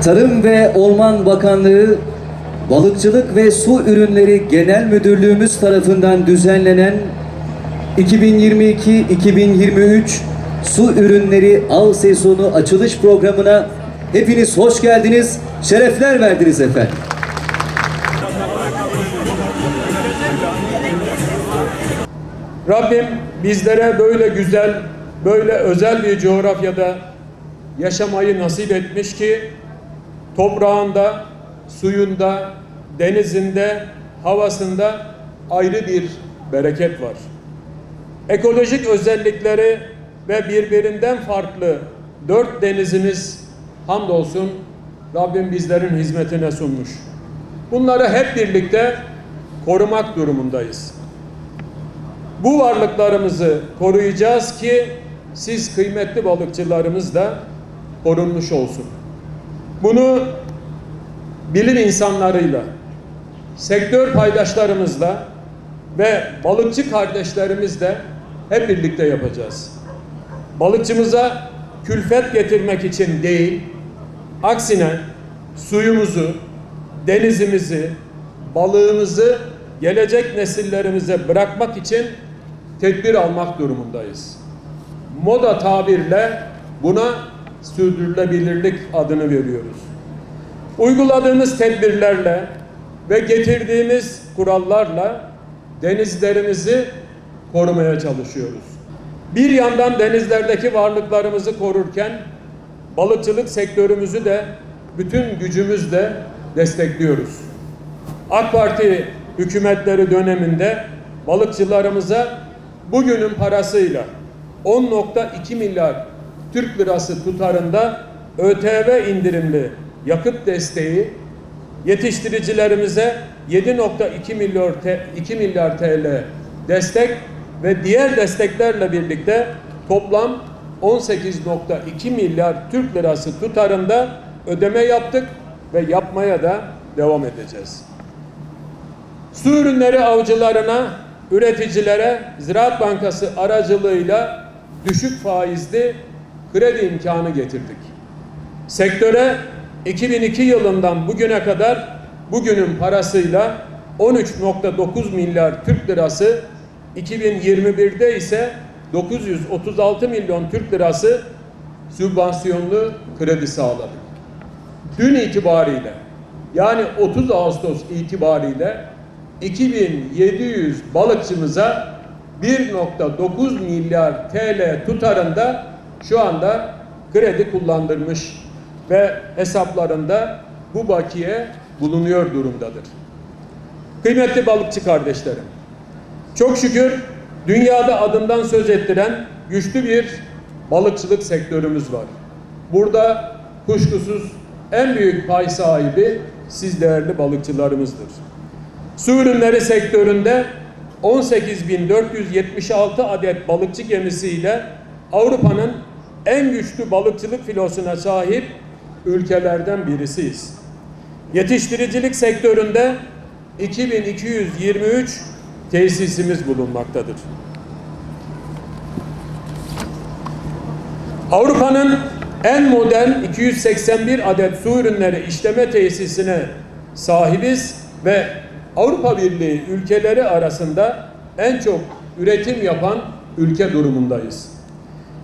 Tarım ve Orman Bakanlığı, Balıkçılık ve Su Ürünleri Genel Müdürlüğümüz tarafından düzenlenen 2022-2023 Su Ürünleri Av Sezonu açılış programına hepiniz hoş geldiniz, şerefler verdiniz efendim. Rabbim bizlere böyle güzel, böyle özel bir coğrafyada yaşamayı nasip etmiş ki toprağında, suyunda, denizinde, havasında ayrı bir bereket var. Ekolojik özellikleri ve birbirinden farklı 4 denizimiz hamdolsun Rabbim bizlerin hizmetine sunmuş. Bunları hep birlikte korumak durumundayız. Bu varlıklarımızı koruyacağız ki siz kıymetli balıkçılarımız da korunmuş olsun. Bunu bilim insanlarıyla, sektör paydaşlarımızla ve balıkçı kardeşlerimizle hep birlikte yapacağız. Balıkçımıza külfet getirmek için değil, aksine suyumuzu, denizimizi, balığımızı gelecek nesillerimize bırakmak için tedbir almak durumundayız. Moda tabirle buna sürdürülebilirlik adını veriyoruz. Uyguladığımız tedbirlerle ve getirdiğimiz kurallarla denizlerimizi korumaya çalışıyoruz. Bir yandan denizlerdeki varlıklarımızı korurken balıkçılık sektörümüzü de bütün gücümüzle destekliyoruz. AK Parti hükümetleri döneminde balıkçılarımıza bugünün parasıyla 10,2 milyar Türk lirası tutarında ÖTV indirimli yakıt desteği, yetiştiricilerimize 7,2 milyar TL destek ve diğer desteklerle birlikte toplam 18,2 milyar Türk lirası tutarında ödeme yaptık ve yapmaya da devam edeceğiz. Su ürünleri avcılarına, üreticilere Ziraat Bankası aracılığıyla düşük faizli kredi imkanı getirdik. Sektöre 2002 yılından bugüne kadar bugünün parasıyla 13,9 milyar Türk lirası, 2021'de ise 936 milyon Türk lirası sübvansiyonlu kredi sağladık. Dün itibariyle yani 30 Ağustos itibariyle 2700 balıkçımıza 1,9 milyar TL tutarında şu anda kredi kullandırmış ve hesaplarında bu bakiye bulunuyor durumdadır. Kıymetli balıkçı kardeşlerim, çok şükür dünyada adından söz ettiren güçlü bir balıkçılık sektörümüz var. Burada kuşkusuz en büyük pay sahibi siz değerli balıkçılarımızdır. Su ürünleri sektöründe 18.476 adet balıkçı gemisiyle Avrupa'nın en güçlü balıkçılık filosuna sahip ülkelerden birisiyiz. Yetiştiricilik sektöründe 2223 tesisimiz bulunmaktadır. Avrupa'nın en modern 281 adet su ürünleri işleme tesisine sahibiz ve Avrupa Birliği ülkeleri arasında en çok üretim yapan ülke durumundayız.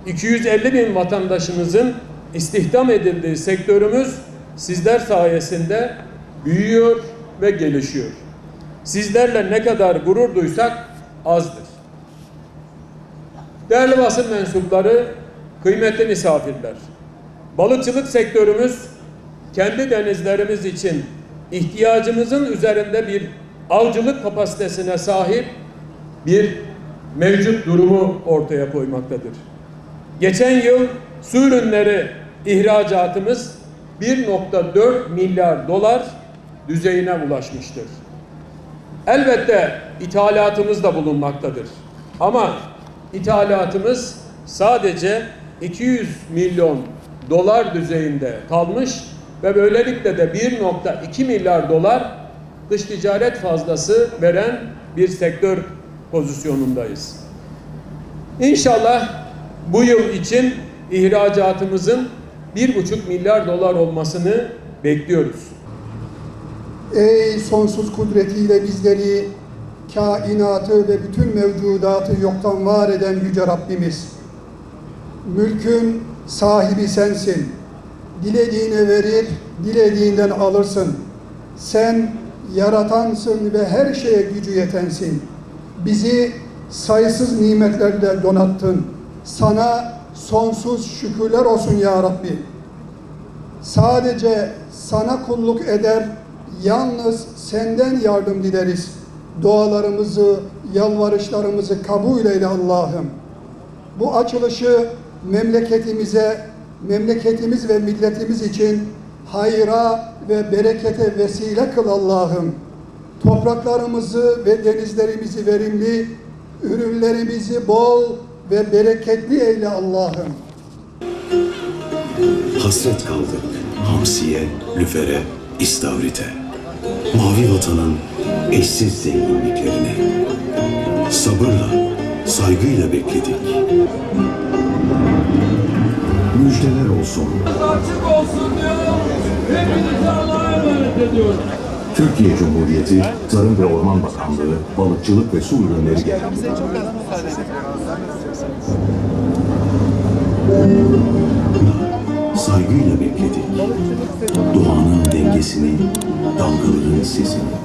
250 bin vatandaşımızın istihdam edildiği sektörümüz sizler sayesinde büyüyor ve gelişiyor. Sizlerle ne kadar gurur duysak azdır. Değerli basın mensupları, kıymetli misafirler, balıkçılık sektörümüz kendi denizlerimiz için ihtiyacımızın üzerinde bir avcılık kapasitesine sahip bir mevcut durumu ortaya koymaktadır. Geçen yıl su ürünleri ihracatımız 1,4 milyar dolar düzeyine ulaşmıştır. Elbette ithalatımız da bulunmaktadır. Ama ithalatımız sadece 200 milyon dolar düzeyinde kalmış ve böylelikle de 1,2 milyar dolar dış ticaret fazlası veren bir sektör pozisyonundayız. İnşallah bu yıl için ihracatımızın 1,5 milyar dolar olmasını bekliyoruz. Ey sonsuz kudretiyle bizleri, kainatı ve bütün mevcudatı yoktan var eden Yüce Rabbimiz, mülkün sahibi sensin. Dilediğine verir, dilediğinden alırsın. Sen yaratansın ve her şeye gücü yetensin. Bizi sayısız nimetlerle donattın. Sana sonsuz şükürler olsun ya Rabbi. Sadece sana kulluk eder, yalnız senden yardım dileriz. Dualarımızı, yalvarışlarımızı kabul eyle Allah'ım. Bu açılışı memleketimiz ve milletimiz için hayra ve berekete vesile kıl Allah'ım. Topraklarımızı ve denizlerimizi verimli, ürünlerimizi bol ve bereketli eyle Allah'ım. Hasret kaldık hamsiye, lüfere, istavrite. Mavi vatanın eşsiz zenginliklerine. Sabırla, saygıyla bekledik. Müjdeler olsun. Açık olsun diyorum. Hepinizi Allah'a emanet ediyorum. Türkiye Cumhuriyeti Tarım ve Orman Bakanlığı Balıkçılık ve Su Ürünleri Genel Müdürlüğü. Saygıyla bekledik. Doğanın dengesini, dalgaların sesini.